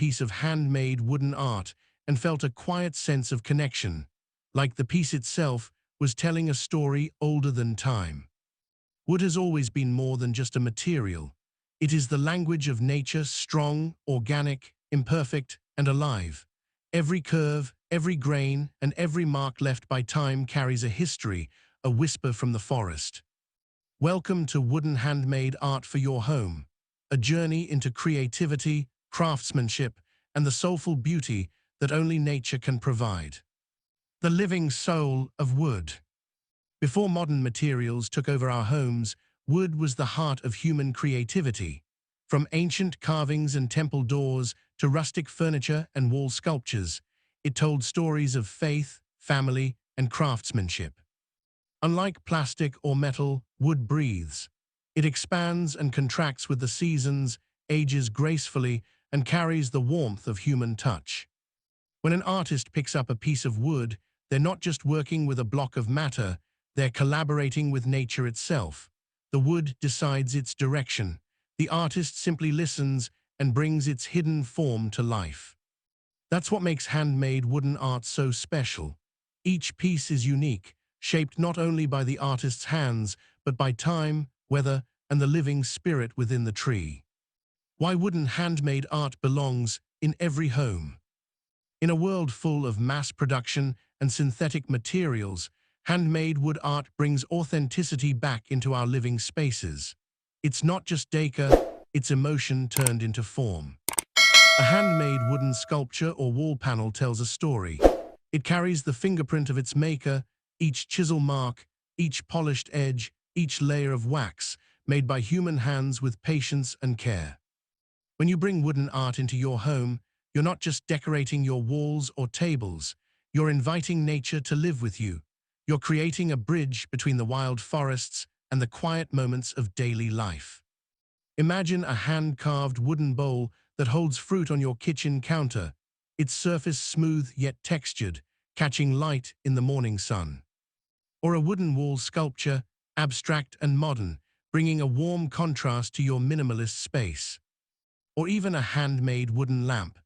piece of handmade wooden art and felt a quiet sense of connection, like the piece itself was telling a story older than time. Wood has always been more than just a material. It is the language of nature, strong, organic, imperfect, and alive. Every curve, every grain, and every mark left by time carries a history, a whisper from the forest. Welcome to Wooden Handmade Art for your home, a journey into creativity, craftsmanship, and the soulful beauty that only nature can provide. The living soul of wood. Before modern materials took over our homes, wood was the heart of human creativity. From ancient carvings and temple doors to rustic furniture and wall sculptures, it told stories of faith, family, and craftsmanship. Unlike plastic or metal, wood breathes. It expands and contracts with the seasons, ages gracefully, and carries the warmth of human touch. When an artist picks up a piece of wood, they're not just working with a block of matter, they're collaborating with nature itself. The wood decides its direction. The artist simply listens and brings its hidden form to life. That's what makes handmade wooden art so special. Each piece is unique, shaped not only by the artist's hands, but by time, weather, and the living spirit within the tree. Why wooden handmade art belongs in every home. In a world full of mass production and synthetic materials, handmade wood art brings authenticity back into our living spaces. It's not just decor, it's emotion turned into form. A handmade wooden sculpture or wall panel tells a story. It carries the fingerprint of its maker, each chisel mark, each polished edge, each layer of wax, made by human hands with patience and care. When you bring wooden art into your home, you're not just decorating your walls or tables, you're inviting nature to live with you. You're creating a bridge between the wild forests and the quiet moments of daily life. Imagine a hand-carved wooden bowl that holds fruit on your kitchen counter, its surface smooth yet textured, catching light in the morning sun. Or a wooden wall sculpture, abstract and modern, bringing a warm contrast to your minimalist space. Or even a handmade wooden lamp.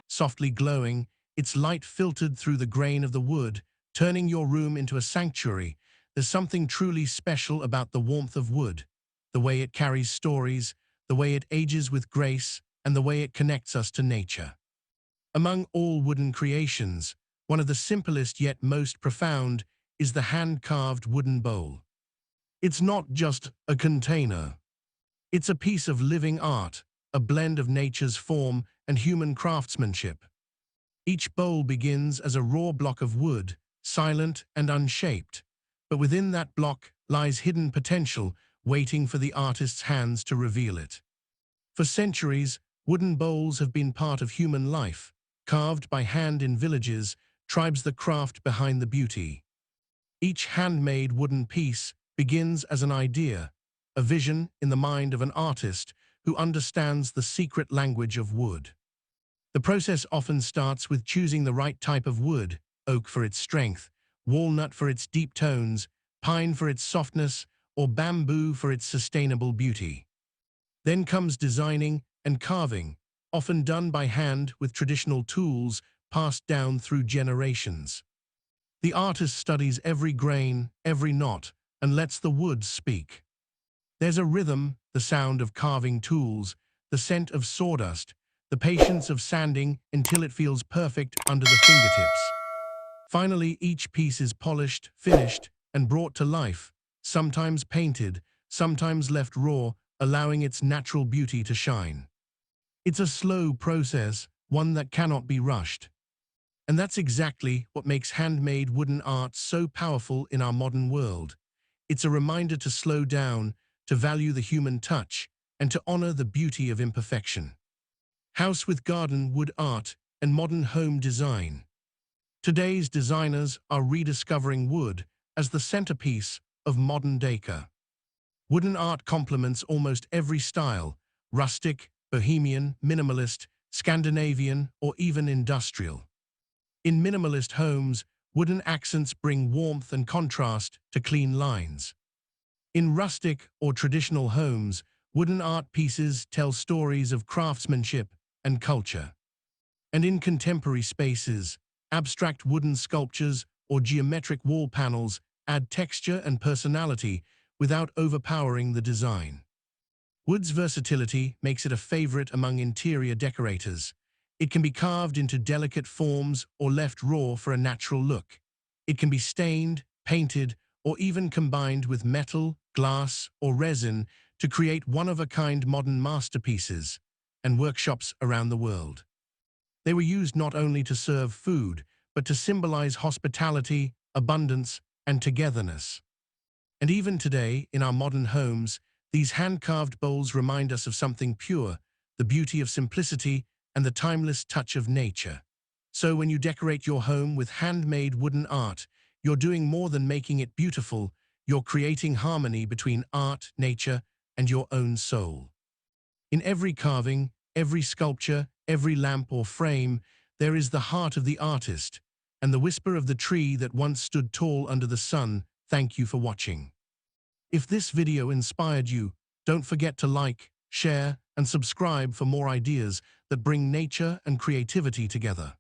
Softly glowing, its light filtered through the grain of the wood, turning your room into a sanctuary. There's something truly special about the warmth of wood, the way it carries stories, the way it ages with grace, and the way it connects us to nature. Among all wooden creations, one of the simplest yet most profound is the hand-carved wooden bowl. It's not just a container. It's a piece of living art, a blend of nature's form and human craftsmanship. Each bowl begins as a raw block of wood, silent and unshaped, but within that block lies hidden potential waiting for the artist's hands to reveal it. For centuries, wooden bowls have been part of human life, carved by hand in villages, tribes the craft behind the beauty. Each handmade wooden piece begins as an idea, a vision in the mind of an artist who understands the secret language of wood. The process often starts with choosing the right type of wood: oak for its strength, walnut for its deep tones, pine for its softness, or bamboo for its sustainable beauty. Then comes designing and carving, often done by hand with traditional tools passed down through generations. The artist studies every grain, every knot, and lets the wood speak. There's a rhythm, the sound of carving tools, the scent of sawdust, the patience of sanding until it feels perfect under the fingertips. Finally, each piece is polished, finished, and brought to life, sometimes painted, sometimes left raw, allowing its natural beauty to shine. It's a slow process, one that cannot be rushed. And that's exactly what makes handmade wooden art so powerful in our modern world. It's a reminder to slow down, to value the human touch, and to honor the beauty of imperfection. House with garden wood art and modern home design. Today's designers are rediscovering wood as the centerpiece of modern decor. Wooden art complements almost every style: rustic, bohemian, minimalist, Scandinavian, or even industrial. In minimalist homes, wooden accents bring warmth and contrast to clean lines. In rustic or traditional homes, wooden art pieces tell stories of craftsmanship and culture. And in contemporary spaces, abstract wooden sculptures or geometric wall panels add texture and personality without overpowering the design. Wood's versatility makes it a favorite among interior decorators. It can be carved into delicate forms or left raw for a natural look. It can be stained, painted, or even combined with metal, glass, or resin to create one-of-a-kind modern masterpieces and workshops around the world. They were used not only to serve food, but to symbolize hospitality, abundance, and togetherness. And even today, in our modern homes, these hand-carved bowls remind us of something pure, the beauty of simplicity and the timeless touch of nature. So when you decorate your home with handmade wooden art, you're doing more than making it beautiful, you're creating harmony between art, nature, and your own soul. In every carving, every sculpture, every lamp or frame, there is the heart of the artist and the whisper of the tree that once stood tall under the sun. Thank you for watching. If this video inspired you, don't forget to like, share, and subscribe for more ideas that bring nature and creativity together.